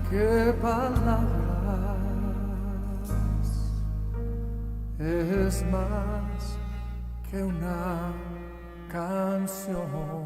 qué palabras es más que una canción.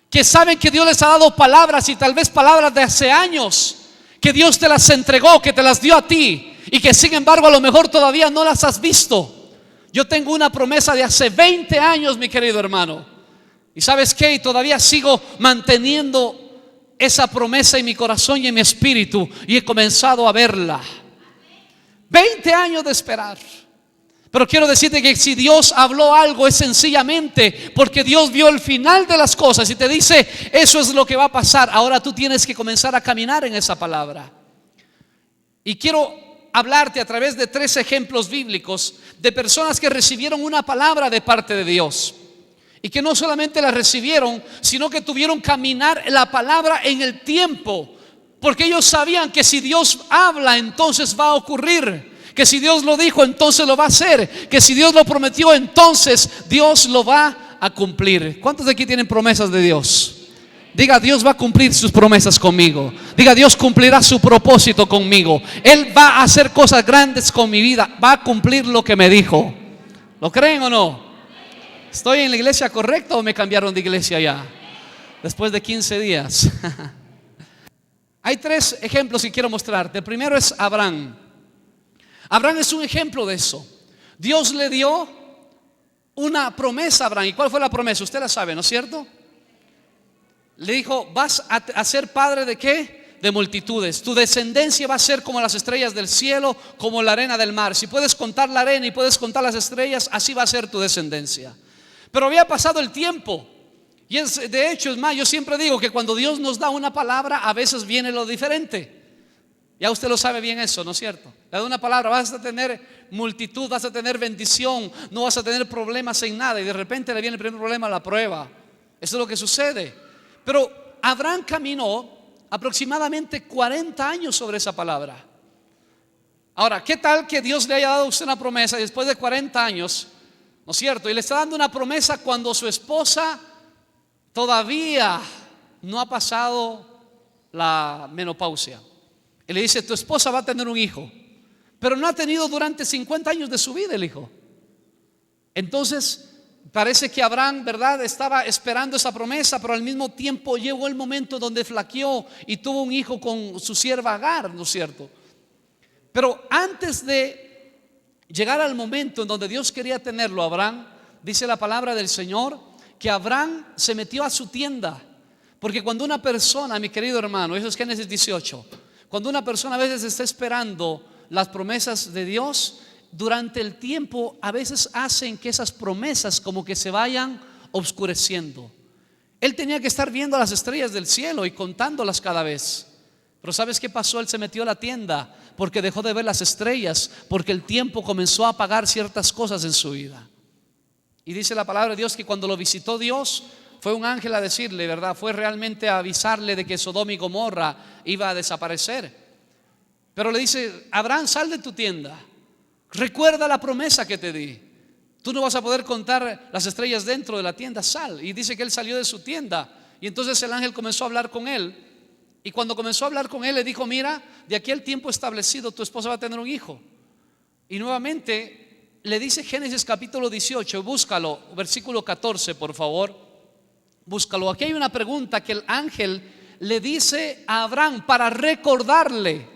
Que saben que Dios les ha dado palabras, y tal vez palabras de hace años, que Dios te las entregó, que te las dio a ti, y que sin embargo a lo mejor todavía no las has visto. Yo tengo una promesa de hace 20 años, mi querido hermano, y ¿sabes qué? Y todavía sigo manteniendo esa promesa en mi corazón y en mi espíritu, y he comenzado a verla. 20 años de esperar. Pero quiero decirte que si Dios habló algo es sencillamente porque Dios vio el final de las cosas y te dice: eso es lo que va a pasar. Ahora tú tienes que comenzar a caminar en esa palabra. Y quiero hablarte a través de 3 ejemplos bíblicos de personas que recibieron una palabra de parte de Dios, y que no solamente la recibieron, sino que tuvieron que caminar la palabra en el tiempo, porque ellos sabían que si Dios habla, entonces va a ocurrir. Que si Dios lo dijo, entonces lo va a hacer. Que si Dios lo prometió, entonces Dios lo va a cumplir. ¿Cuántos de aquí tienen promesas de Dios? Diga: Dios va a cumplir sus promesas conmigo. Diga: Dios cumplirá su propósito conmigo. Él va a hacer cosas grandes con mi vida. Va a cumplir lo que me dijo. ¿Lo creen o no? ¿Estoy en la iglesia correcta o me cambiaron de iglesia ya? Después de 15 días. Hay 3 ejemplos que quiero mostrarte. El primero es Abraham. Abraham es un ejemplo de eso. Dios le dio una promesa a Abraham. ¿Y cuál fue la promesa? Usted la sabe, ¿no es cierto? Le dijo: vas a ser padre de ¿qué? De multitudes. Tu descendencia va a ser como las estrellas del cielo, como la arena del mar. Si puedes contar la arena y puedes contar las estrellas, así va a ser tu descendencia. Pero había pasado el tiempo. Y de hecho, es más, yo siempre digo que cuando Dios nos da una palabra, a veces viene lo diferente. Ya usted lo sabe bien eso, ¿no es cierto? Le da una palabra: vas a tener multitud, vas a tener bendición, no vas a tener problemas en nada, y de repente le viene el primer problema, la prueba. Eso es lo que sucede. Pero Abraham caminó aproximadamente 40 años sobre esa palabra. Ahora, ¿qué tal que Dios le haya dado a usted una promesa y después de 40 años, ¿no es cierto? Y le está dando una promesa cuando su esposa todavía no ha pasado la menopausia. Y le dice: tu esposa va a tener un hijo, pero no ha tenido durante 50 años de su vida el hijo. Entonces parece que Abraham, ¿verdad?, estaba esperando esa promesa, pero al mismo tiempo llegó el momento donde flaqueó y tuvo un hijo con su sierva Agar, ¿no es cierto? Pero antes de llegar al momento en donde Dios quería tenerlo, Abraham, dice la palabra del Señor, que Abraham se metió a su tienda. Porque cuando una persona, mi querido hermano, eso es Génesis 18, cuando una persona a veces está esperando las promesas de Dios, durante el tiempo a veces hacen que esas promesas como que se vayan oscureciendo. Él tenía que estar viendo las estrellas del cielo y contándolas cada vez. Pero ¿sabes qué pasó? Él se metió a la tienda porque dejó de ver las estrellas, porque el tiempo comenzó a apagar ciertas cosas en su vida. Y dice la palabra de Dios que cuando lo visitó Dios, fue un ángel a decirle, ¿verdad? Fue realmente a avisarle de que Sodoma y Gomorra iba a desaparecer. Pero le dice: Abraham, sal de tu tienda, recuerda la promesa que te di. Tú no vas a poder contar las estrellas dentro de la tienda, sal. Y dice que él salió de su tienda. Y entonces el ángel comenzó a hablar con él. Y cuando comenzó a hablar con él, le dijo: mira, de aquí al tiempo establecido tu esposa va a tener un hijo. Y nuevamente le dice Génesis capítulo 18, búscalo, versículo 14, por favor. Búscalo. Aquí hay una pregunta que el ángel le dice a Abraham para recordarle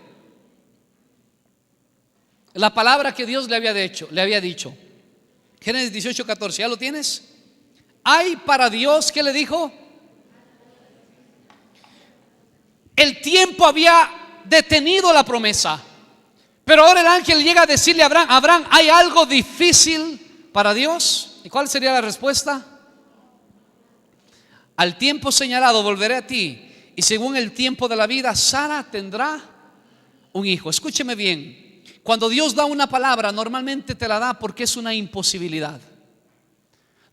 la palabra que Dios le había dicho. Génesis 18, 14. ¿Ya lo tienes? Hay para Dios, ¿qué le dijo? El tiempo había detenido la promesa, pero ahora el ángel llega a decirle a Abraham: Abraham, ¿hay algo difícil para Dios? ¿Y cuál sería la respuesta? Al tiempo señalado volveré a ti, y según el tiempo de la vida, Sara tendrá un hijo. Escúcheme bien. Cuando Dios da una palabra, normalmente te la da porque es una imposibilidad.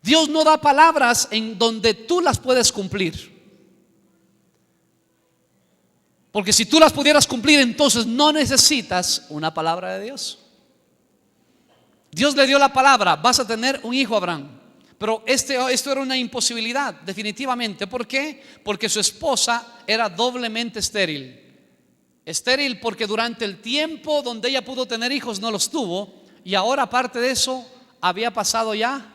Dios no da palabras en donde tú las puedes cumplir. Porque si tú las pudieras cumplir, entonces no necesitas una palabra de Dios. Dios le dio la palabra: vas a tener un hijo, Abraham. Pero esto era una imposibilidad, definitivamente. ¿Por qué? Porque su esposa era doblemente estéril. Estéril porque durante el tiempo donde ella pudo tener hijos no los tuvo. Y ahora, aparte de eso, había pasado ya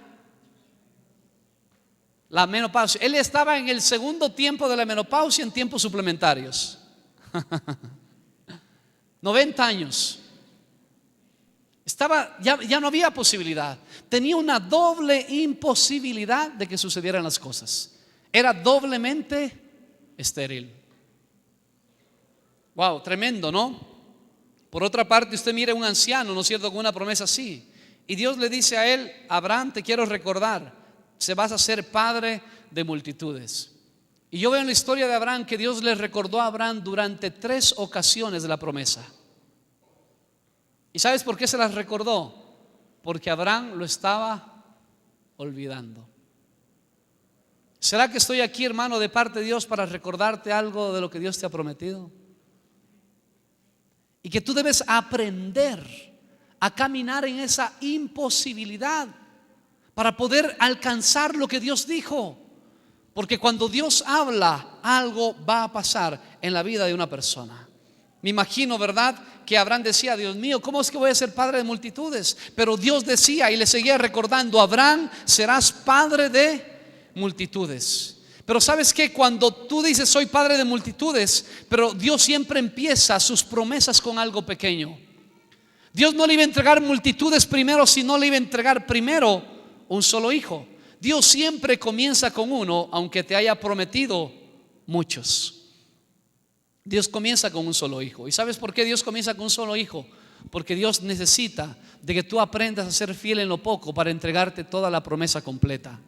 la menopausia. Él estaba en el segundo tiempo de la menopausia, en tiempos suplementarios. 90 años. Ya no había posibilidad. Tenía una doble imposibilidad de que sucedieran las cosas. Era doblemente estéril. Wow, tremendo, ¿no? Por otra parte, usted mire un anciano, ¿no es cierto?, con una promesa así. Y Dios le dice a él: Abraham, te quiero recordar, se vas a ser padre de multitudes. Y yo veo en la historia de Abraham que Dios le recordó a Abraham durante 3 ocasiones de la promesa. ¿Y sabes por qué se las recordó? Porque Abraham lo estaba olvidando. ¿Será que estoy aquí, hermano, de parte de Dios para recordarte algo de lo que Dios te ha prometido? Y que tú debes aprender a caminar en esa imposibilidad para poder alcanzar lo que Dios dijo. Porque cuando Dios habla, algo va a pasar en la vida de una persona. Me imagino, ¿verdad?, que Abraham decía: Dios mío, ¿cómo es que voy a ser padre de multitudes? Pero Dios decía y le seguía recordando: Abraham, serás padre de multitudes. Pero ¿sabes qué? Cuando tú dices soy padre de multitudes, pero Dios siempre empieza sus promesas con algo pequeño. Dios no le iba a entregar multitudes primero, sino le iba a entregar primero un solo hijo. Dios siempre comienza con uno, aunque te haya prometido muchos. Dios comienza con un solo hijo. ¿Y sabes por qué Dios comienza con un solo hijo? Porque Dios necesita de que tú aprendas a ser fiel en lo poco para entregarte toda la promesa completa.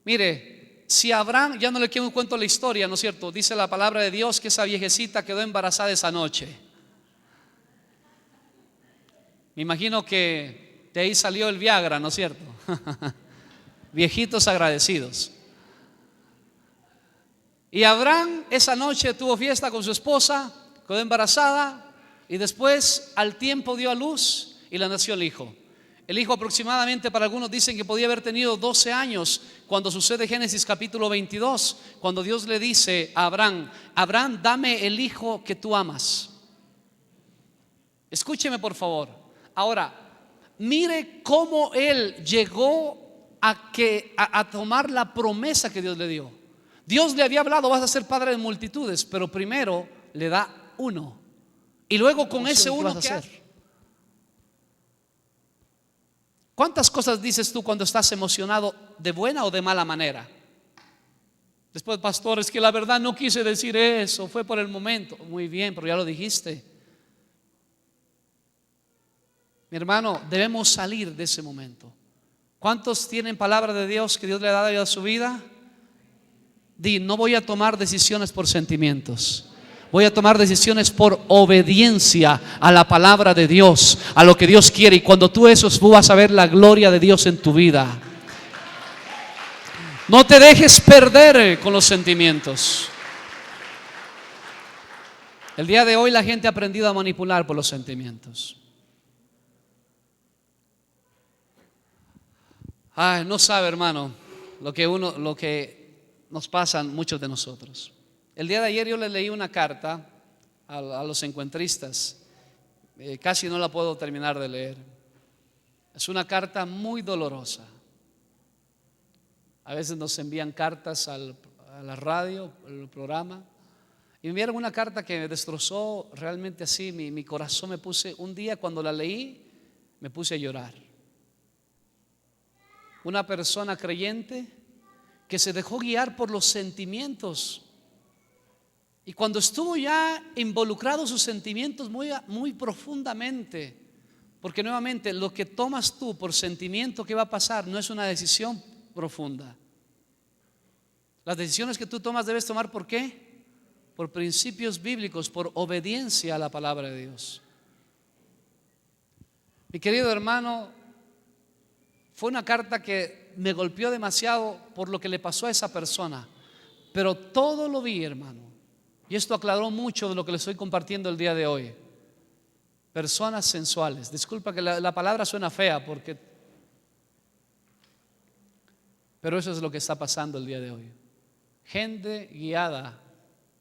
Mire, si Abraham, ya no le quiero cuento la historia, ¿no es cierto? Dice la palabra de Dios que esa viejecita quedó embarazada esa noche. Me imagino que de ahí salió el Viagra, ¿no es cierto? Viejitos agradecidos. Y Abraham esa noche tuvo fiesta con su esposa, quedó embarazada y después al tiempo dio a luz y le nació el hijo. El hijo aproximadamente, para algunos dicen que podía haber tenido 12 años cuando sucede Génesis capítulo 22, cuando Dios le dice a Abraham: Abraham, dame el hijo que tú amas. Escúcheme por favor. Ahora, mire cómo él llegó a tomar la promesa que Dios le dio. Dios le había hablado: vas a ser padre de multitudes, pero primero le da uno. Y luego con ese uno, ¿qué hace? ¿Cuántas cosas dices tú cuando estás emocionado de buena o de mala manera? Después, pastor, es que la verdad no quise decir eso, fue por el momento. Muy bien, pero ya lo dijiste. Mi hermano, debemos salir de ese momento. ¿Cuántos tienen palabra de Dios que Dios le ha dado a su vida? No voy a tomar decisiones por sentimientos. Voy a tomar decisiones por obediencia a la palabra de Dios, a lo que Dios quiere. Y cuando tú vas a ver la gloria de Dios en tu vida. No te dejes perder con los sentimientos. El día de hoy la gente ha aprendido a manipular por los sentimientos. No sabe, hermano, lo que nos pasa a muchos de nosotros. El día de ayer yo le leí una carta a los encuentristas. Casi no la puedo terminar de leer. Es una carta muy dolorosa. A veces nos envían cartas a la radio, al programa. Y me enviaron una carta que me destrozó realmente así. Mi corazón un día cuando la leí, me puse a llorar. Una persona creyente que se dejó guiar por los sentimientos. Y cuando estuvo ya involucrado sus sentimientos muy profundamente, porque nuevamente lo que tomas tú por sentimiento que va a pasar no es una decisión profunda. Las decisiones que tú tomas debes tomar ¿por qué? Por principios bíblicos, por obediencia a la palabra de Dios. Mi querido hermano, fue una carta que me golpeó demasiado por lo que le pasó a esa persona, pero todo lo vi, hermano, y esto aclaró mucho de lo que le estoy compartiendo el día de hoy. Personas sensuales. Disculpa que la palabra suena fea, pero eso es lo que está pasando el día de hoy. Gente guiada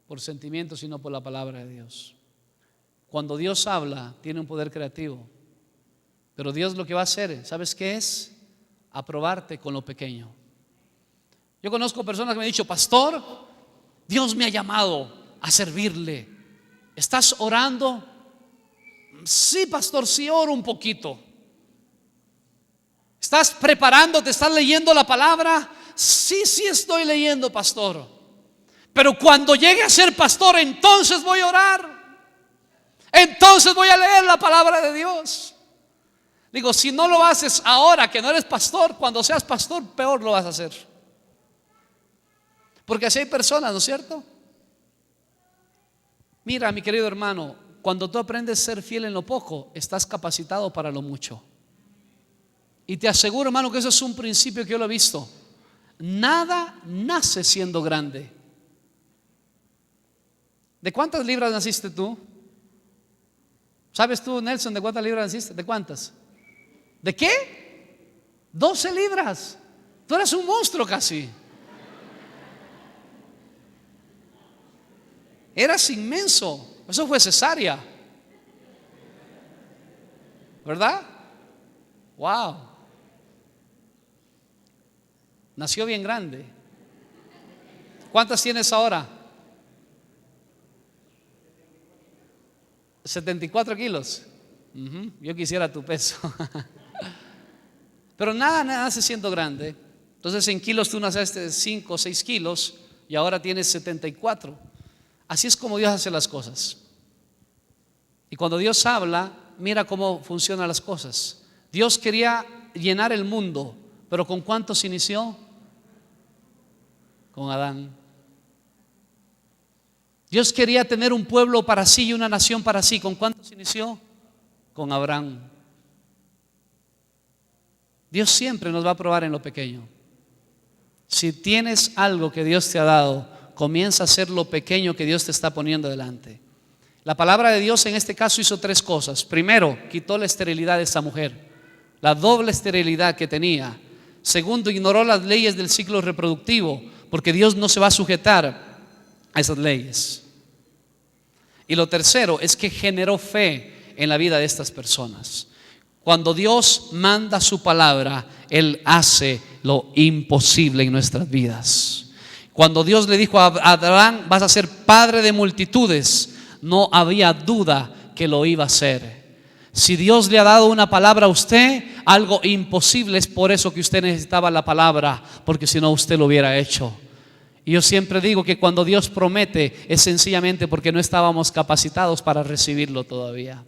por sentimientos y no por la palabra de Dios. Cuando Dios habla, tiene un poder creativo, pero Dios lo que va a hacer, ¿sabes qué es? Aprobarte con lo pequeño. Yo conozco personas que me han dicho: pastor, Dios me ha llamado a servirle. ¿Estás orando? Sí, pastor, sí oro un poquito. ¿Estás preparándote? ¿Estás leyendo la palabra? Sí, sí estoy leyendo, pastor. Pero cuando llegue a ser pastor, entonces voy a orar. Entonces voy a leer la palabra de Dios. Digo, si no lo haces ahora que no eres pastor, cuando seas pastor peor lo vas a hacer. Porque así hay personas, ¿no es cierto? Mira, mi querido hermano, cuando tú aprendes a ser fiel en lo poco, estás capacitado para lo mucho. Y te aseguro, hermano, que eso es un principio que yo lo he visto. Nada nace siendo grande. ¿De cuántas libras naciste tú? ¿Sabes tú, Nelson, de cuántas libras naciste? ¿De cuántas? ¿De qué? 12 libras. Tú eres un monstruo casi. Eras inmenso. Eso fue cesárea, ¿verdad? Wow. Nació bien grande. ¿Cuántas tienes ahora? 74 kilos. Yo quisiera tu peso. Pero nada nace siendo grande. Entonces en kilos tú naciste 5 o 6 kilos y ahora tienes 74. Así es como Dios hace las cosas. Y cuando Dios habla, mira cómo funcionan las cosas. Dios quería llenar el mundo, pero ¿con cuántos inició? Con Adán. Dios quería tener un pueblo para sí y una nación para sí. ¿Con cuántos inició? Con Abraham. Dios siempre nos va a probar en lo pequeño. Si tienes algo que Dios te ha dado, comienza a hacer lo pequeño que Dios te está poniendo delante. La palabra de Dios en este caso hizo 3 cosas. Primero, quitó la esterilidad de esta mujer, la doble esterilidad que tenía. Segundo, ignoró las leyes del ciclo reproductivo, porque Dios no se va a sujetar a esas leyes. Y lo tercero es que generó fe en la vida de estas personas. Cuando Dios manda su palabra, Él hace lo imposible en nuestras vidas. Cuando Dios le dijo a Abraham: vas a ser padre de multitudes, no había duda que lo iba a hacer. Si Dios le ha dado una palabra a usted, algo imposible, es por eso que usted necesitaba la palabra, porque si no usted lo hubiera hecho. Y yo siempre digo que cuando Dios promete es sencillamente porque no estábamos capacitados para recibirlo todavía.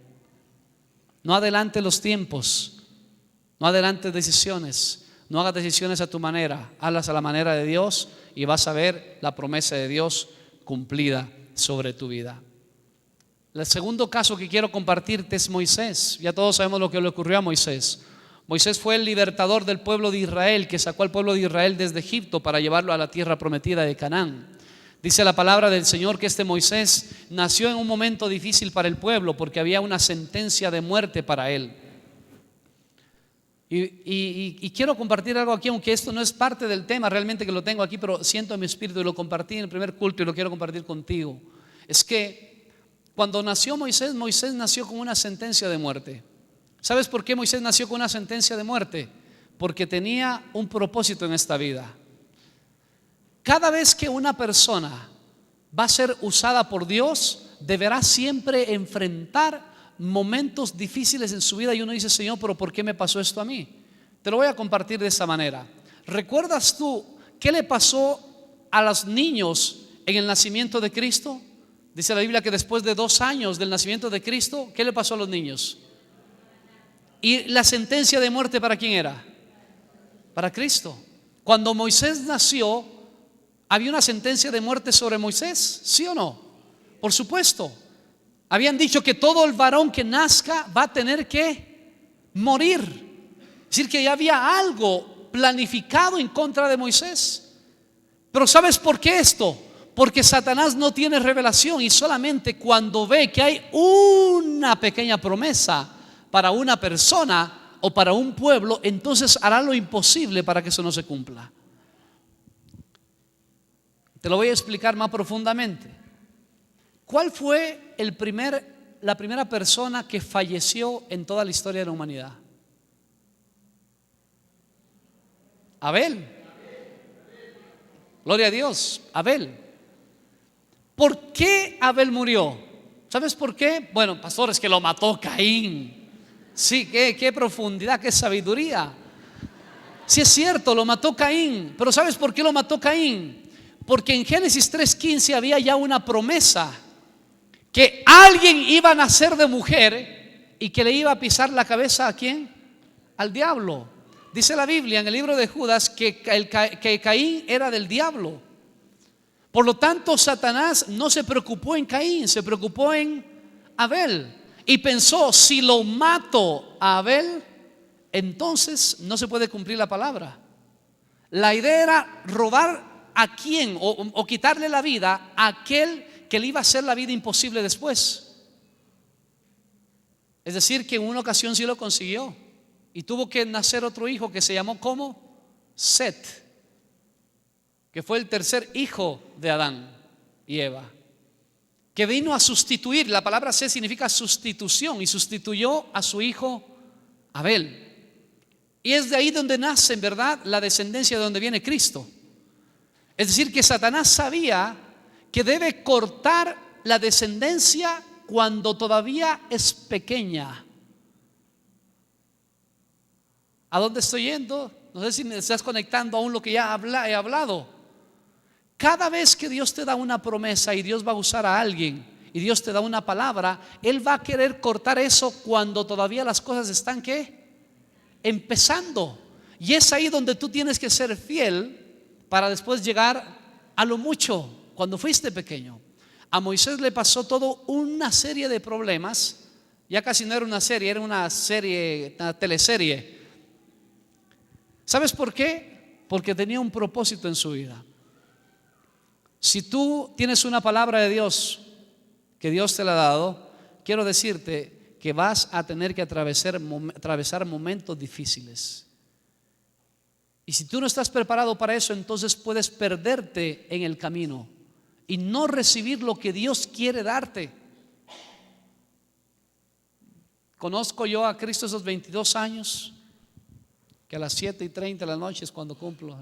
No adelante los tiempos, no adelante decisiones, no hagas decisiones a tu manera, hazlas a la manera de Dios y vas a ver la promesa de Dios cumplida sobre tu vida. El segundo caso que quiero compartirte es Moisés. Ya todos sabemos lo que le ocurrió a Moisés. Moisés fue el libertador del pueblo de Israel, que sacó al pueblo de Israel desde Egipto para llevarlo a la tierra prometida de Canaán. Dice la palabra del Señor que este Moisés nació en un momento difícil para el pueblo, porque había una sentencia de muerte para él. Y quiero compartir algo aquí, aunque esto no es parte del tema realmente que lo tengo aquí, pero siento en mi espíritu y lo compartí en el primer culto y lo quiero compartir contigo. Es que cuando nació Moisés, Moisés nació con una sentencia de muerte. ¿Sabes por qué Moisés nació con una sentencia de muerte? Porque tenía un propósito en esta vida. Cada vez que una persona va a ser usada por Dios, deberá siempre enfrentar momentos difíciles en su vida y uno dice: Señor, pero ¿por qué me pasó esto a mí? Te lo voy a compartir de esa manera. ¿Recuerdas tú qué le pasó a los niños en el nacimiento de Cristo? Dice la Biblia que después de 2 años del nacimiento de Cristo, ¿qué le pasó a los niños? ¿Y la sentencia de muerte para quién era? Para Cristo. Cuando Moisés nació, ¿había una sentencia de muerte sobre Moisés? ¿Sí o no? Por supuesto. Habían dicho que todo el varón que nazca va a tener que morir. Es decir, que ya había algo planificado en contra de Moisés. Pero ¿sabes por qué esto? Porque Satanás no tiene revelación y solamente cuando ve que hay una pequeña promesa para una persona o para un pueblo, entonces hará lo imposible para que eso no se cumpla. Te lo voy a explicar más profundamente. ¿Cuál fue la primera persona que falleció en toda la historia de la humanidad? Abel. Gloria a Dios, Abel. ¿Por qué Abel murió? ¿Sabes por qué? Bueno, pastores, que lo mató Caín. Sí, qué profundidad, qué sabiduría. Sí, es cierto, lo mató Caín. Pero ¿sabes por qué lo mató Caín? Porque en Génesis 3:15 había ya una promesa que alguien iba a nacer de mujer y que le iba a pisar la cabeza ¿a quién? Al diablo. Dice la Biblia en el libro de Judas que Caín era del diablo. Por lo tanto, Satanás no se preocupó en Caín, se preocupó en Abel. Y pensó, si lo mato a Abel, entonces no se puede cumplir la palabra. La idea era robar a quién o quitarle la vida a aquel que le iba a hacer la vida imposible después. Es decir, que en una ocasión sí lo consiguió. Y tuvo que nacer otro hijo que se llamó ¿cómo? Set, que fue el tercer hijo de Adán y Eva, que vino a sustituir. La palabra Set significa sustitución, y sustituyó a su hijo Abel. Y es de ahí donde nace en verdad la descendencia de donde viene Cristo. Es decir, que Satanás sabía que debe cortar la descendencia cuando todavía es pequeña. ¿A dónde estoy yendo? No sé si me estás conectando aún lo que ya he hablado. Cada vez que Dios te da una promesa y Dios va a usar a alguien y Dios te da una palabra, Él va a querer cortar eso cuando todavía las cosas están ¿qué? Empezando. Y es ahí donde tú tienes que ser fiel para después llegar a lo mucho. Cuando fuiste pequeño, a Moisés le pasó todo una serie de problemas. Ya casi no era una serie, era una teleserie. ¿Sabes por qué? Porque tenía un propósito en su vida. Si tú tienes una palabra de Dios que Dios te la ha dado, quiero decirte que vas a tener que atravesar momentos difíciles. Y si tú no estás preparado para eso, entonces puedes perderte en el camino y no recibir lo que Dios quiere darte. Conozco yo a Cristo esos 22 años, que a las 7:30 de la noche es cuando cumplo.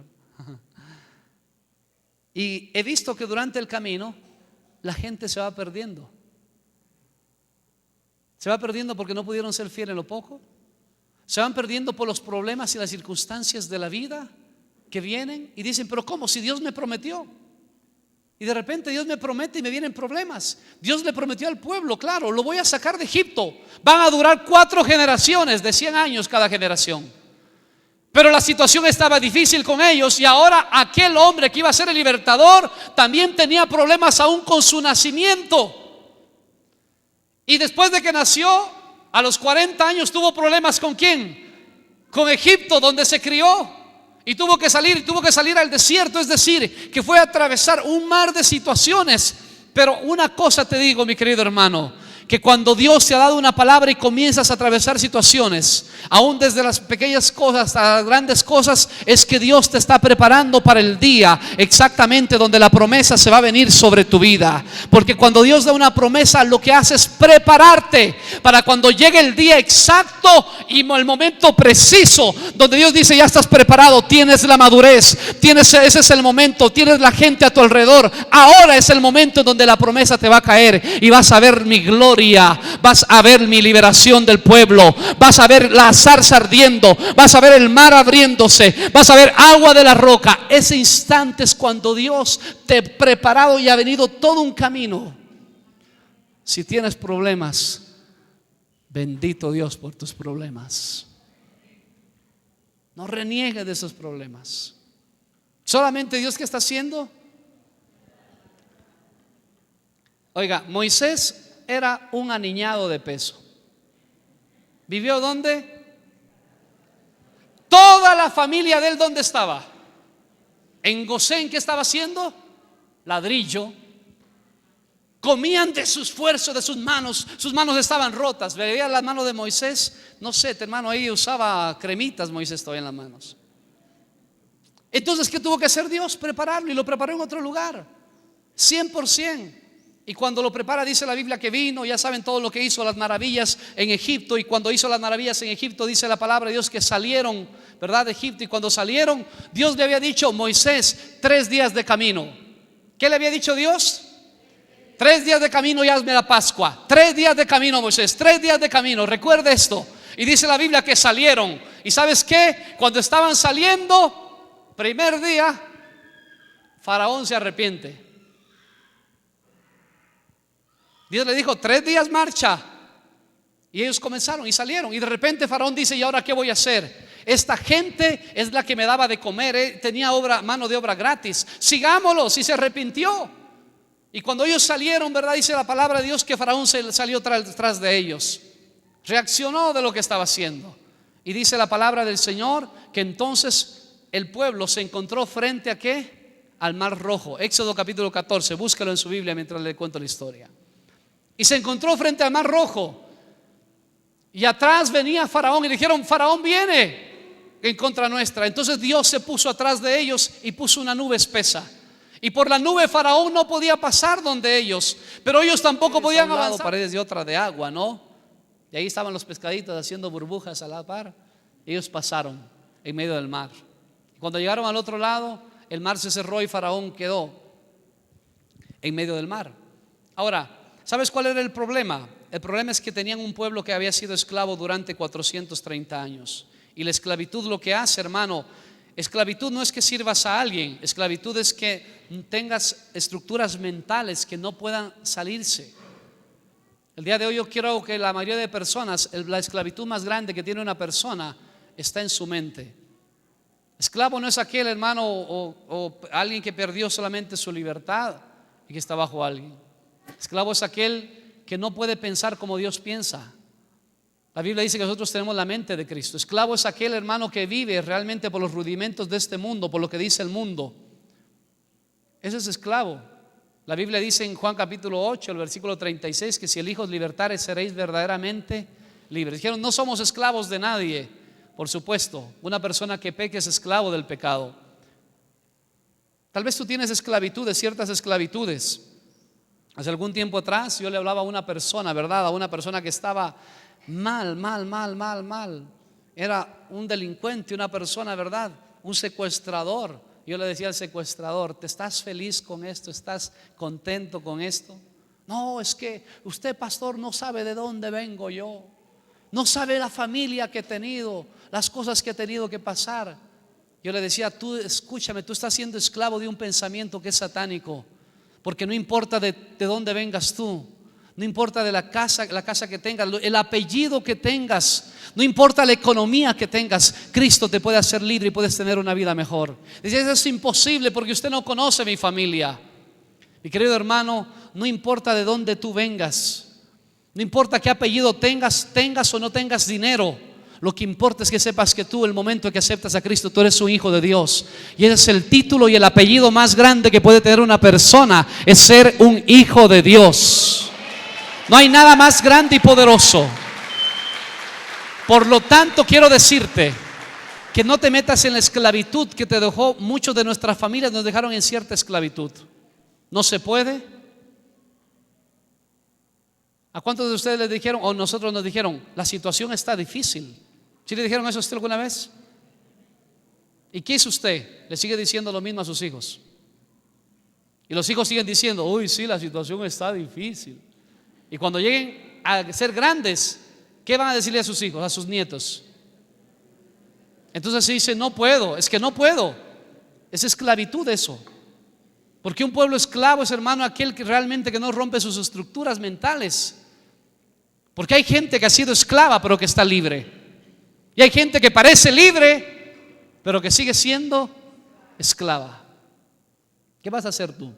Y he visto que durante el camino la gente se va perdiendo. Se va perdiendo porque no pudieron ser fieles en lo poco. Se van perdiendo por los problemas y las circunstancias de la vida que vienen y dicen, pero ¿cómo? Si Dios me prometió. Y de repente Dios me promete y me vienen problemas. Dios le prometió al pueblo, claro, lo voy a sacar de Egipto. Van a durar 4 generaciones de 100 años cada generación. Pero la situación estaba difícil con ellos y ahora aquel hombre que iba a ser el libertador también tenía problemas aún con su nacimiento. Y después de que nació, a los 40 años tuvo problemas ¿con quién? Con Egipto, donde se crió. Y tuvo que salir al desierto. Es decir, que fue a atravesar un mar de situaciones. Pero una cosa te digo, mi querido hermano, que cuando Dios te ha dado una palabra y comienzas a atravesar situaciones, aún desde las pequeñas cosas hasta las grandes cosas, es que Dios te está preparando para el día exactamente donde la promesa se va a venir sobre tu vida. Porque cuando Dios da una promesa, lo que hace es prepararte para cuando llegue el día exacto y el momento preciso donde Dios dice, ya estás preparado, tienes la madurez, ese es el momento, tienes la gente a tu alrededor. Ahora es el momento donde la promesa te va a caer y vas a ver mi gloria. Vas a ver mi liberación del pueblo. Vas a ver la zarza ardiendo. Vas a ver el mar abriéndose. Vas a ver agua de la roca. Ese instante es cuando Dios te ha preparado y ha venido todo un camino. Si tienes problemas, bendito Dios por tus problemas. No reniegues de esos problemas. Solamente Dios, ¿qué está haciendo? Oiga, Moisés era un aniñado de peso. ¿Vivió dónde? Toda la familia de él, ¿dónde estaba? En Gosén. ¿Qué estaba haciendo? Ladrillo. Comían de su esfuerzo, de sus manos. Sus manos estaban rotas. Veía las manos de Moisés. No sé, hermano, ahí usaba cremitas Moisés todavía en las manos. Entonces, ¿qué tuvo que hacer Dios? Prepararlo, y lo preparó en otro lugar, 100%. Y cuando lo prepara, dice la Biblia que vino, ya saben todo lo que hizo, las maravillas en Egipto. Y cuando hizo las maravillas en Egipto, dice la palabra de Dios que salieron, ¿verdad?, de Egipto. Y cuando salieron, Dios le había dicho: Moisés, 3 días de camino. ¿Qué le había dicho Dios? 3 días de camino y hazme la Pascua. 3 días de camino, Moisés, 3 días de camino. Recuerda esto. Y dice la Biblia que salieron. ¿Y sabes qué? Cuando estaban saliendo, primer día, Faraón se arrepiente. Dios le dijo: 3 días marcha. Y ellos comenzaron y salieron. Y de repente Faraón dice: ¿y ahora qué voy a hacer? Esta gente es la que me daba de comer, tenía mano de obra gratis. Sigámoslos. Y se arrepintió. Y cuando ellos salieron, ¿verdad?, dice la palabra de Dios que Faraón salió tras de ellos. Reaccionó de lo que estaba haciendo. Y dice la palabra del Señor que entonces el pueblo se encontró frente a ¿qué? Al Mar Rojo. Éxodo capítulo 14. Búscalo en su Biblia mientras le cuento la historia. Y se encontró frente al Mar Rojo. Y atrás venía Faraón. Y dijeron: Faraón viene en contra nuestra. Entonces Dios se puso atrás de ellos y puso una nube espesa. Y por la nube Faraón no podía pasar donde ellos, pero ellos tampoco podían avanzar. Paredes de otra de agua, ¿no? Y ahí estaban los pescaditos haciendo burbujas a la par. Ellos pasaron en medio del mar. Cuando llegaron al otro lado, el mar se cerró y Faraón quedó en medio del mar. Ahora, ¿sabes cuál era el problema? El problema es que tenían un pueblo que había sido esclavo durante 430 años. Y la esclavitud lo que hace, hermano, esclavitud no es que sirvas a alguien. Esclavitud es que tengas estructuras mentales que no puedan salirse. El día de hoy yo quiero que la mayoría de personas, la esclavitud más grande que tiene una persona está en su mente. Esclavo no es aquel, hermano, o alguien que perdió solamente su libertad y que está bajo alguien. Esclavo es aquel que no puede pensar como Dios piensa. La Biblia dice que nosotros tenemos la mente de Cristo. Esclavo es aquel, hermano, que vive realmente por los rudimentos de este mundo, por lo que dice el mundo. Ese es esclavo. La Biblia dice en Juan capítulo 8, el versículo 36, que si el Hijo os libertare, seréis verdaderamente libres. Dijeron: no somos esclavos de nadie. Por supuesto, una persona que peque es esclavo del pecado. Tal vez tú tienes esclavitudes, ciertas esclavitudes. Hace algún tiempo atrás yo le hablaba a una persona, ¿verdad? A una persona que estaba mal. Era un delincuente, una persona, ¿verdad? Un secuestrador. Yo le decía al secuestrador: ¿te estás feliz con esto? ¿Estás contento con esto? No, es que usted, pastor, no sabe de dónde vengo yo. No sabe la familia que he tenido, las cosas que he tenido que pasar. Yo le decía: tú escúchame, tú estás siendo esclavo de un pensamiento que es satánico. Porque no importa de dónde vengas tú, no importa de la casa que tengas, el apellido que tengas, no importa la economía que tengas, Cristo te puede hacer libre y puedes tener una vida mejor. Dice: eso es imposible porque usted no conoce mi familia. Mi querido hermano, no importa de dónde tú vengas, no importa qué apellido tengas o no tengas dinero. Lo que importa es que sepas que tú, el momento que aceptas a Cristo, tú eres un hijo de Dios. Y ese es el título y el apellido más grande que puede tener una persona, es ser un hijo de Dios. No hay nada más grande y poderoso. Por lo tanto, quiero decirte que no te metas en la esclavitud que te dejó. Muchos de nuestras familias nos dejaron en cierta esclavitud. No se puede. ¿A cuántos de ustedes les dijeron, o nosotros nos dijeron: la situación está difícil? ¿Sí le dijeron eso a usted alguna vez? ¿Y qué hizo usted? Le sigue diciendo lo mismo a sus hijos. Y los hijos siguen diciendo: uy, sí, la situación está difícil. Y cuando lleguen a ser grandes, ¿qué van a decirle a sus hijos, a sus nietos? Entonces se dice: no puedo, es que no puedo. Es esclavitud eso. Porque un pueblo esclavo es, hermano, aquel que realmente que no rompe sus estructuras mentales. Porque hay gente que ha sido esclava pero que está libre. Y hay gente que parece libre pero que sigue siendo esclava. ¿Qué vas a hacer tú?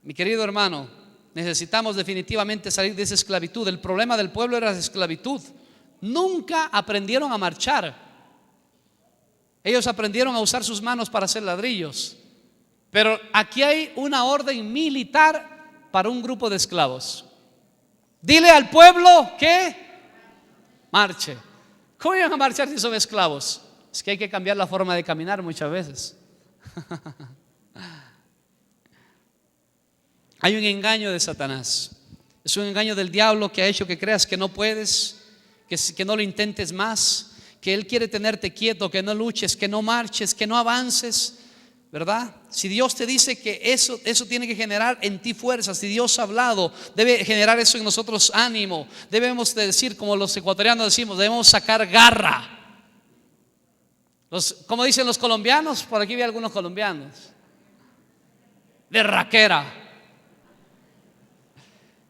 Mi querido hermano, necesitamos definitivamente salir de esa esclavitud. El problema del pueblo era la esclavitud. nunca aprendieron a marchar. Ellos aprendieron a usar sus manos para hacer ladrillos. Pero aquí hay una orden militar para un grupo de esclavos. Dile al pueblo que marche. ¿Cómo iban a marchar si son esclavos? Es que hay que cambiar la forma de caminar muchas veces. Hay un engaño de Satanás. Es un engaño del diablo que ha hecho que creas que no puedes, que no lo intentes más, que él quiere tenerte quieto, que no luches, que no marches, que no avances, ¿verdad? Si Dios te dice que eso tiene que generar en ti fuerza, si Dios ha hablado, debe generar eso en nosotros ánimo. Debemos de decir, como los ecuatorianos decimos, debemos sacar garra. Como dicen los colombianos, por aquí vi algunos colombianos, berraquera.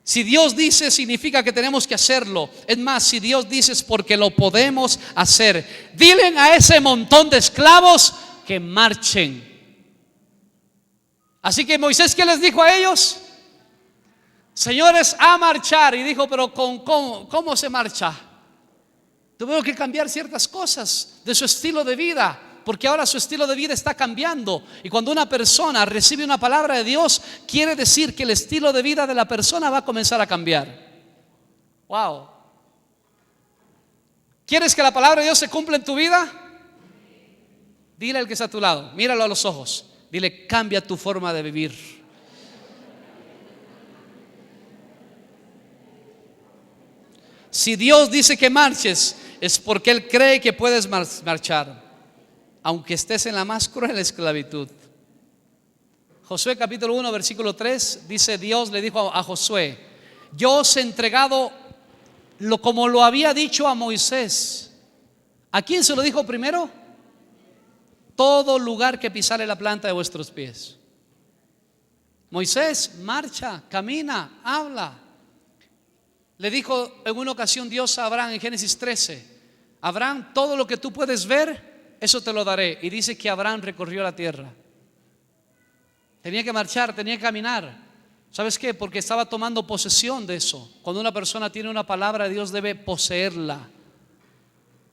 Si Dios dice, significa que tenemos que hacerlo. Es más, si Dios dice, es porque lo podemos hacer. Dile a ese montón de esclavos que marchen. Así que Moisés, ¿qué les dijo a ellos? Señores, a marchar. Y dijo, pero ¿cómo se marcha? Tuvieron que cambiar ciertas cosas de su estilo de vida, porque ahora su estilo de vida está cambiando. Y cuando una persona recibe una palabra de Dios, quiere decir que el estilo de vida de la persona va a comenzar a cambiar. Wow. ¿Quieres que la palabra de Dios se cumpla en tu vida? Dile al que está a tu lado, míralo a los ojos, dile, cambia tu forma de vivir. Si Dios dice que marches, es porque Él cree que puedes marchar, aunque estés en la más cruel esclavitud. Josué capítulo 1 versículo 3 dice, Dios le dijo a Josué, yo os he entregado como lo había dicho a Moisés. ¿A quién se lo dijo primero? Todo lugar que pisare la planta de vuestros pies. Moisés, marcha, camina, habla. Le dijo en una ocasión Dios a Abraham en Génesis 13, Abraham, todo lo que tú puedes ver, eso te lo daré. Y dice que Abraham recorrió la tierra. Tenía que marchar, tenía que caminar. ¿Sabes qué? Porque estaba tomando posesión de eso. Cuando una persona tiene una palabra de Dios, debe poseerla.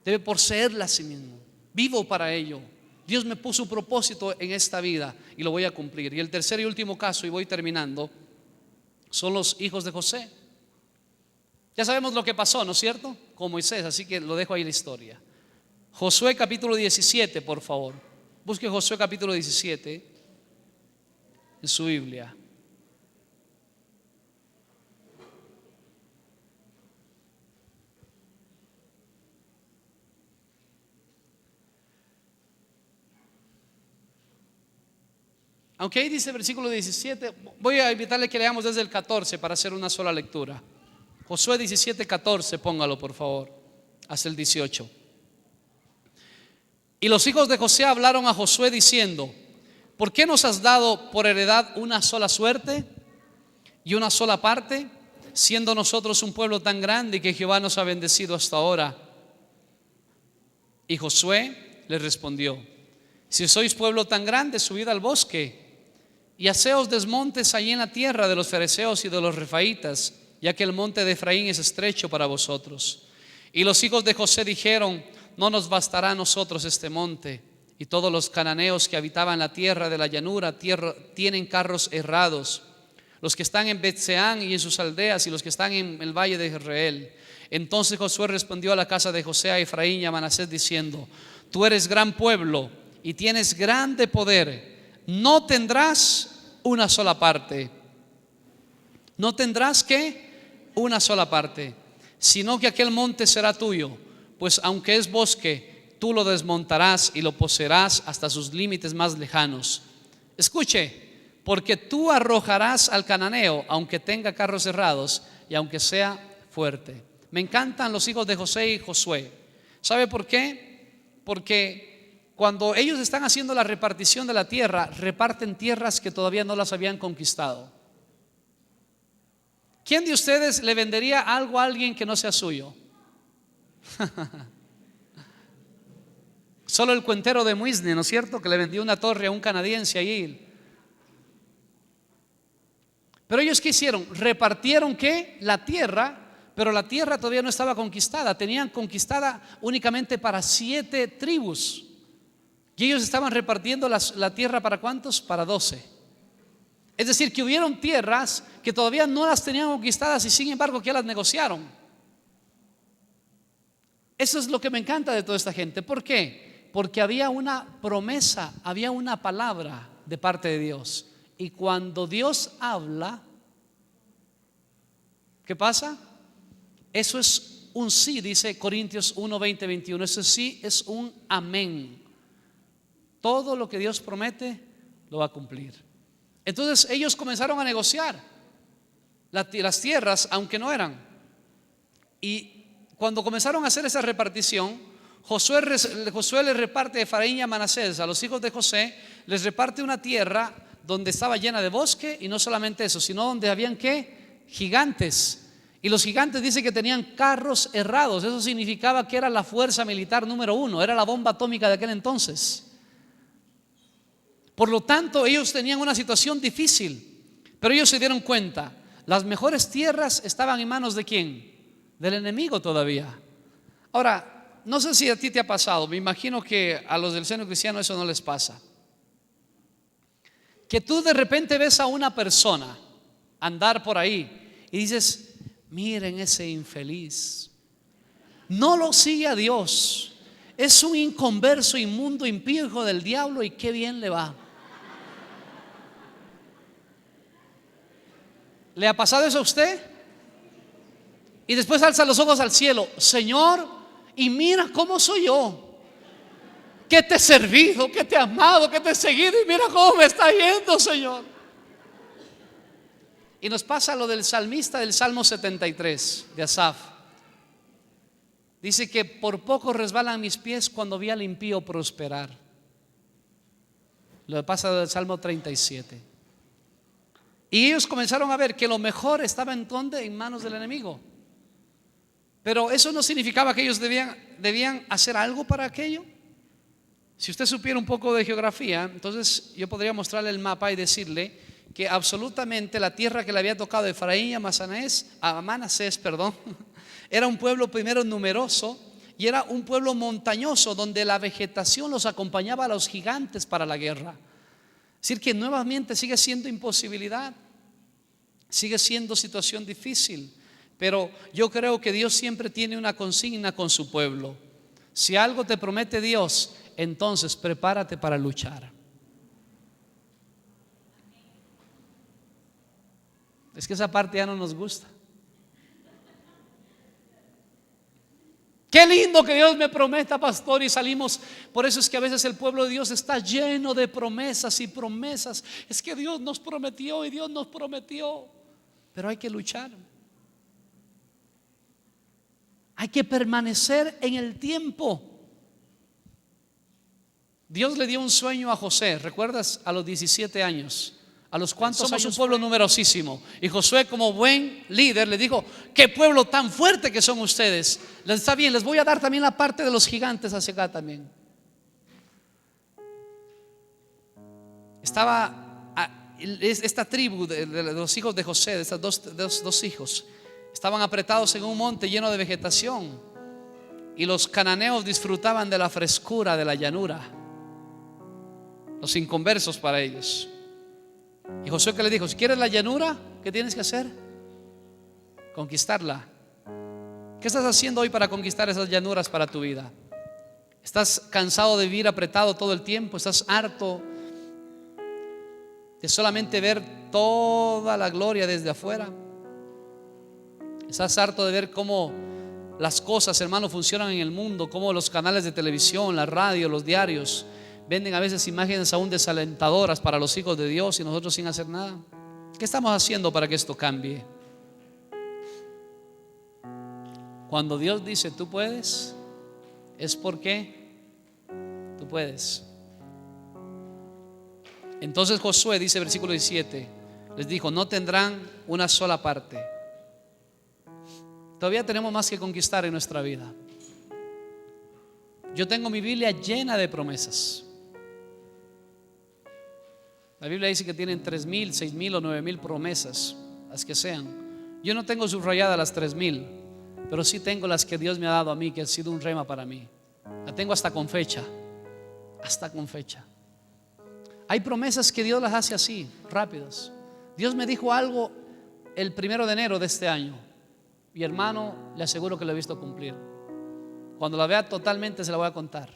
Debe poseerla a sí mismo. Vivo para ello. Dios me puso un propósito en esta vida y lo voy a cumplir. Y el tercer y último caso, y voy terminando, son los hijos de José. Ya sabemos lo que pasó, ¿no es cierto? Con Moisés, así que lo dejo ahí la historia. Josué capítulo 17, por favor. Busque Josué capítulo 17 en su Biblia. Aunque ahí dice versículo 17, voy a invitarle que leamos desde el 14 para hacer una sola lectura. Josué 17, 14, póngalo por favor, hasta el 18. Y los hijos de José hablaron a Josué diciendo, ¿por qué nos has dado por heredad una sola suerte y una sola parte, siendo nosotros un pueblo tan grande y que Jehová nos ha bendecido hasta ahora? Y Josué le respondió, si sois pueblo tan grande, subid al bosque y haceos desmontes allí en la tierra de los fereceos y de los refaítas, ya que el monte de Efraín es estrecho para vosotros. Y los hijos de José dijeron, no nos bastará a nosotros este monte. Y todos los cananeos que habitaban la tierra de la llanura tienen carros herrados, los que están en Bet-Seán y en sus aldeas, y los que están en el valle de Jezreel. Entonces Josué respondió a la casa de José, a Efraín y a Manasés, diciendo, tú eres gran pueblo y tienes grande poder, no tendrás una sola parte. No tendrás que una sola parte, sino que aquel monte será tuyo, pues aunque es bosque, tú lo desmontarás y lo poseerás hasta sus límites más lejanos. Escuche, porque tú arrojarás al cananeo, aunque tenga carros cerrados y aunque sea fuerte. Me encantan los hijos de José y Josué. ¿Sabe por qué? Porque cuando ellos están haciendo la repartición de la tierra, reparten tierras que todavía no las habían conquistado. ¿Quién de ustedes le vendería algo a alguien que no sea suyo? Solo el cuentero de Muisne, ¿no es cierto? Que le vendió una torre a un canadiense allí. Pero ellos ¿qué hicieron? Repartieron ¿qué? La tierra, pero la tierra todavía no estaba conquistada. Tenían conquistada únicamente para 7 tribus. Y ellos estaban repartiendo la tierra ¿para cuántos? Para 12. Es decir, que hubieron tierras que todavía no las tenían conquistadas y sin embargo que las negociaron. Eso es lo que me encanta de toda esta gente. ¿Por qué? Porque había una promesa, había una palabra de parte de Dios. Y cuando Dios habla, ¿qué pasa? Eso es un sí, dice Corintios 1, 20, 21. Eso sí es un amén. Todo lo que Dios promete lo va a cumplir. Entonces ellos comenzaron a negociar las tierras, aunque no eran. Y cuando comenzaron a hacer esa repartición, Josué les reparte a Efraín y a Manasés, a los hijos de José, les reparte una tierra donde estaba llena de bosque, y no solamente eso, sino donde habían ¿qué? Gigantes. Y los gigantes dice que tenían carros errados. Eso significaba que era la fuerza militar número 1, era la bomba atómica de aquel entonces. Por lo tanto, ellos tenían una situación difícil, pero ellos se dieron cuenta, las mejores tierras estaban en manos ¿de quién? Del enemigo todavía. Ahora, no sé si a ti te ha pasado, me imagino que a los del seno cristiano eso no les pasa, que tú de repente ves a una persona andar por ahí y dices: miren ese infeliz, no lo sigue a Dios, es un inconverso, inmundo, impío, hijo del diablo, y qué bien le va. ¿Le ha pasado eso a usted? Y después alza los ojos al cielo: Señor, y mira cómo soy yo, que te he servido, que te he amado, que te he seguido, y mira cómo me está yendo, Señor. Y nos pasa lo del salmista del Salmo 73 de Asaf. Dice que por poco resbalan mis pies cuando vi al impío prosperar. Lo pasa del Salmo 37. Y ellos comenzaron a ver que lo mejor estaba en donde, en manos del enemigo. Pero eso no significaba que ellos debían hacer algo para aquello. Si usted supiera un poco de geografía, entonces yo podría mostrarle el mapa y decirle que absolutamente la tierra que le había tocado a Efraín y a Manasés, era un pueblo primero numeroso y era un pueblo montañoso donde la vegetación los acompañaba a los gigantes para la guerra. Es decir, que nuevamente sigue siendo imposibilidad, sigue siendo situación difícil, pero yo creo que Dios siempre tiene una consigna con su pueblo. Si algo te promete Dios, entonces prepárate para luchar. Es que esa parte ya no nos gusta. Qué lindo que Dios me prometa, pastor, y salimos. Por eso es que a veces el pueblo de Dios está lleno de promesas y promesas. Es que Dios nos prometió y Dios nos prometió, pero hay que luchar. Hay que permanecer en el tiempo. Dios le dio un sueño a José, ¿recuerdas? A los 17 años. ¿A los cuantos somos un pueblo numerosísimo? Y Josué, como buen líder, le dijo: qué pueblo tan fuerte que son ustedes. Está bien, les voy a dar también la parte de los gigantes hacia acá también. Estaba esta tribu de los hijos de José, de estos dos hijos, estaban apretados en un monte lleno de vegetación, y los cananeos disfrutaban de la frescura de la llanura, los inconversos para ellos. Y Josué, que le dijo: si quieres la llanura, ¿qué tienes que hacer? Conquistarla. ¿Qué estás haciendo hoy para conquistar esas llanuras para tu vida? ¿Estás cansado de vivir apretado todo el tiempo? ¿Estás harto de solamente ver toda la gloria desde afuera? ¿Estás harto de ver cómo las cosas, hermano, funcionan en el mundo? Cómo los canales de televisión, la radio, los diarios venden a veces imágenes aún desalentadoras para los hijos de Dios y nosotros sin hacer nada. ¿Qué estamos haciendo para que esto cambie? Cuando Dios dice tú puedes, es porque tú puedes. Entonces Josué dice, versículo 17, les dijo: no tendrán una sola parte. Todavía tenemos más que conquistar en nuestra vida. Yo tengo mi Biblia llena de promesas. La Biblia dice que tienen 3,000, 6,000 o 9,000 promesas, las que sean. Yo no tengo subrayadas las 3,000, pero sí tengo las que Dios me ha dado a mí, que ha sido un rema para mí. La tengo hasta con fecha. Hasta con fecha. Hay promesas que Dios las hace así, rápidas. Dios me dijo algo el 1 de enero de este año, y hermano, le aseguro que lo he visto cumplir. Cuando la vea totalmente se la voy a contar.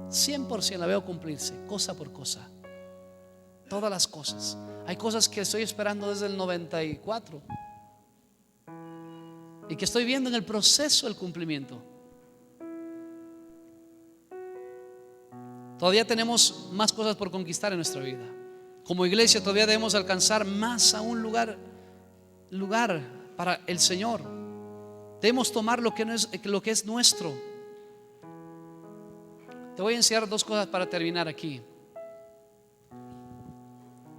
100% la veo cumplirse, cosa por cosa. Todas las cosas. Hay cosas que estoy esperando desde el 94 y que estoy viendo en el proceso del cumplimiento. Todavía tenemos más cosas por conquistar en nuestra vida. Como iglesia todavía debemos alcanzar más a un lugar para el Señor. Debemos tomar lo que es nuestro. Te voy a enseñar dos cosas para terminar aquí.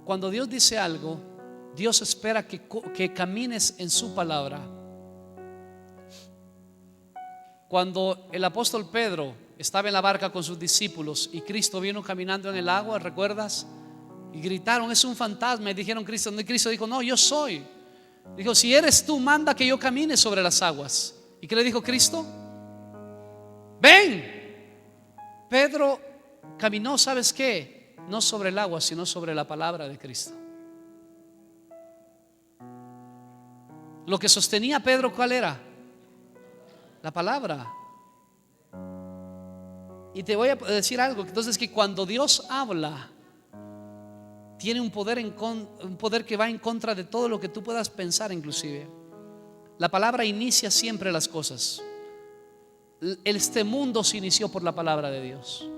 Cuando Dios dice algo, Dios espera que camines en su palabra. Cuando el apóstol Pedro estaba en la barca con sus discípulos y Cristo vino caminando en el agua, ¿recuerdas? Y gritaron: es un fantasma. Y dijeron: Cristo. Y Cristo dijo: no, yo soy. Dijo: si eres tú, manda que yo camine sobre las aguas. ¿Y qué le dijo Cristo? Ven. Pedro caminó, ¿sabes qué? No sobre el agua, sino sobre la palabra de Cristo. Lo que sostenía a Pedro, ¿cuál era? La palabra. Y te voy a decir algo, entonces, que cuando Dios habla, tiene un poder que va en contra de todo lo que tú puedas pensar. Inclusive la palabra inicia siempre las cosas. Este mundo se inició por la palabra de Dios.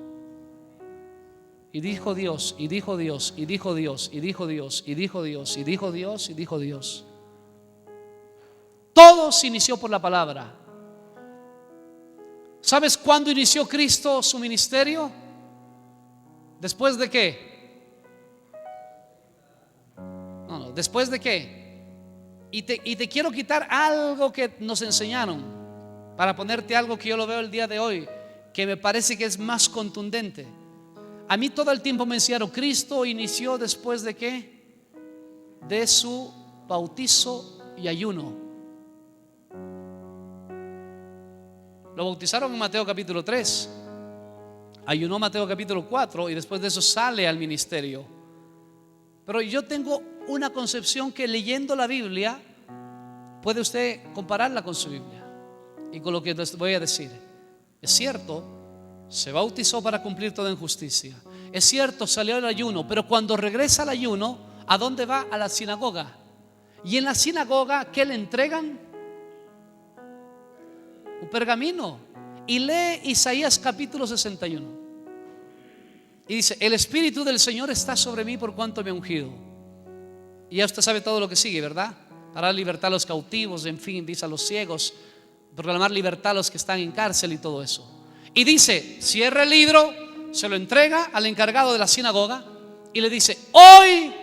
Y dijo Dios, y dijo Dios, y dijo Dios, y dijo Dios, y dijo Dios, y dijo Dios, y dijo Dios. Todo se inició por la palabra. ¿Sabes cuándo inició Cristo su ministerio? ¿Después de qué? No, ¿después de qué? Y te quiero quitar algo que nos enseñaron, para ponerte algo que yo lo veo el día de hoy, que me parece que es más contundente. A mí todo el tiempo me enseñaron: Cristo inició después de qué? De su bautizo y ayuno. Lo bautizaron en Mateo capítulo 3, ayunó Mateo capítulo 4 y después de eso sale al ministerio. Pero yo tengo una concepción que, leyendo la Biblia, puede usted compararla con su Biblia y con lo que les voy a decir. Es cierto, se bautizó para cumplir toda injusticia. Es cierto, salió al ayuno, pero cuando regresa al ayuno, ¿a dónde va? A la sinagoga. Y en la sinagoga, ¿qué le entregan? Un pergamino. Y lee Isaías capítulo 61. Y dice: el Espíritu del Señor está sobre mí, por cuanto me ha ungido. Y ya usted sabe todo lo que sigue, ¿verdad? Para dar libertad a los cautivos, en fin, dice, a los ciegos, proclamar libertad a los que están en cárcel y todo eso. Y dice: cierra el libro, se lo entrega al encargado de la sinagoga y le dice: hoy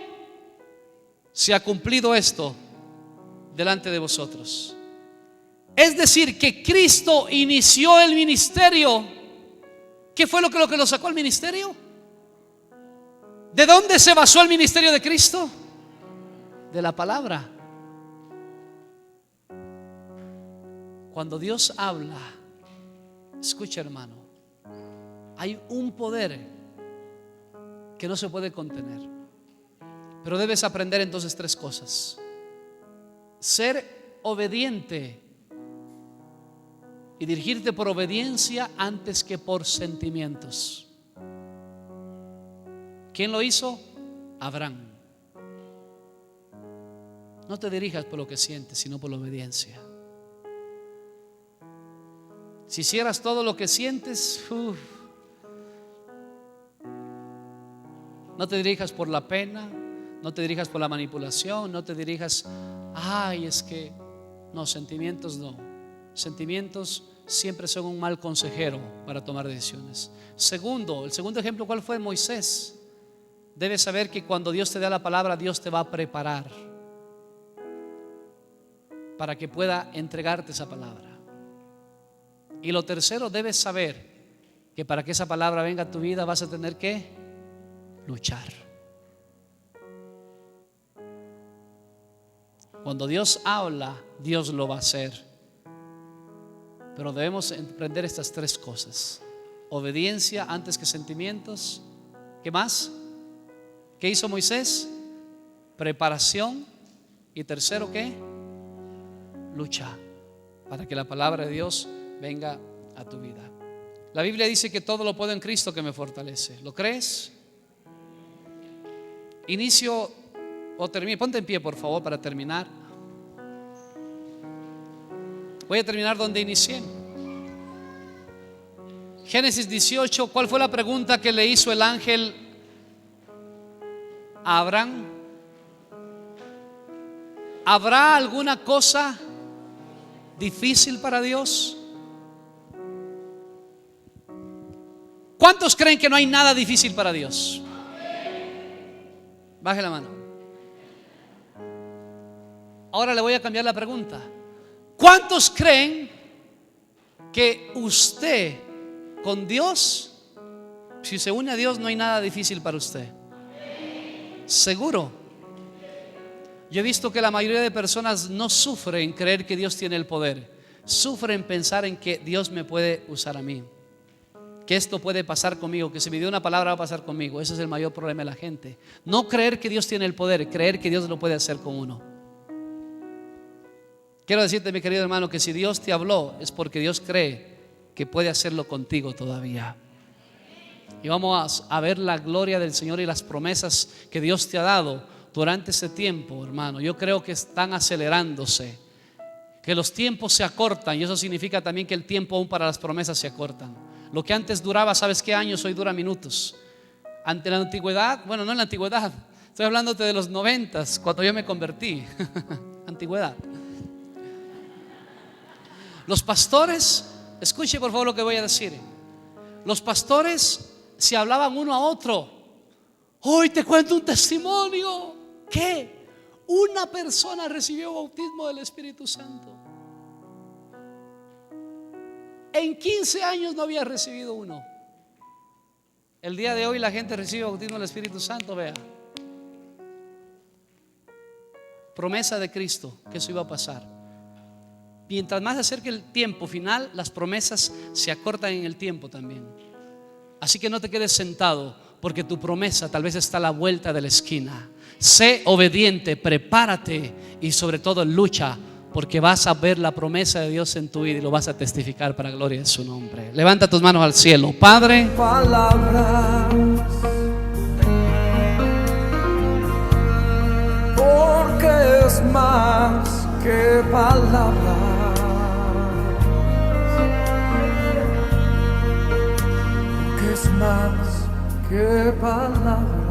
se ha cumplido esto delante de vosotros. Es decir, que Cristo inició el ministerio. ¿Qué fue lo que lo sacó al ministerio? ¿De dónde se basó el ministerio de Cristo? De la palabra. Cuando Dios habla, escucha, hermano, hay un poder que no se puede contener. Pero debes aprender entonces tres cosas: ser obediente y dirigirte por obediencia antes que por sentimientos. ¿Quién lo hizo? Abraham. No te dirijas por lo que sientes, sino por la obediencia. Si hicieras todo lo que sientes, no te dirijas por la pena, no te dirijas por la manipulación, no te dirijas: ay, es que no, sentimientos no. Sentimientos siempre son un mal consejero para tomar decisiones. El segundo ejemplo, ¿cuál fue? Moisés. Debes saber que cuando Dios te da la palabra, Dios te va a preparar para que pueda entregarte esa palabra. Y lo tercero, debes saber que para que esa palabra venga a tu vida vas a tener que luchar. Cuando Dios habla, Dios lo va a hacer. Pero debemos emprender estas 3 cosas: obediencia antes que sentimientos. ¿Qué más? ¿Qué hizo Moisés? Preparación. Y tercero, ¿qué? Lucha para que la palabra de Dios venga a tu vida. La Biblia dice que todo lo puedo en Cristo que me fortalece. ¿Lo crees? Inicio o termino. Ponte en pie, por favor, para terminar. Voy a terminar donde inicié. Génesis 18. ¿Cuál fue la pregunta que le hizo el ángel a Abraham? ¿Habrá alguna cosa difícil para Dios? ¿Cuántos creen que no hay nada difícil para Dios? Baje la mano. Ahora le voy a cambiar la pregunta. ¿Cuántos creen que usted con Dios, si se une a Dios, no hay nada difícil para usted? ¿Seguro? Yo he visto que la mayoría de personas no sufren en creer que Dios tiene el poder. Sufren en pensar en que Dios me puede usar a mí, que esto puede pasar conmigo, que si me dio una palabra va a pasar conmigo. Ese es el mayor problema de la gente. No creer que Dios tiene el poder, creer que Dios lo puede hacer con uno. Quiero decirte, mi querido hermano, que si Dios te habló es porque Dios cree que puede hacerlo contigo todavía. Y vamos a ver la gloria del Señor y las promesas que Dios te ha dado durante ese tiempo, hermano. Yo creo que están acelerándose, que los tiempos se acortan, y eso significa también que el tiempo aún para las promesas se acortan. Lo que antes duraba, ¿sabes qué años? Hoy dura minutos. Ante la antigüedad, bueno, no en la antigüedad, estoy hablándote de los 90s, cuando yo me convertí. Antigüedad. Los pastores, escuche por favor lo que voy a decir. Los pastores se hablaban uno a otro. Hoy te cuento un testimonio. ¿Qué? Una persona recibió bautismo del Espíritu Santo. En 15 años no había recibido uno. El día de hoy la gente recibe bautismo del Espíritu Santo. Vea, promesa de Cristo que eso iba a pasar. Mientras más se acerque el tiempo final, las promesas se acortan en el tiempo también. Así que no te quedes sentado, porque tu promesa tal vez está a la vuelta de la esquina. Sé obediente, prepárate y sobre todo lucha, porque vas a ver la promesa de Dios en tu vida y lo vas a testificar para gloria de su nombre. Levanta tus manos al cielo. Padre, palabras, porque es más que palabras, que es más que palabras.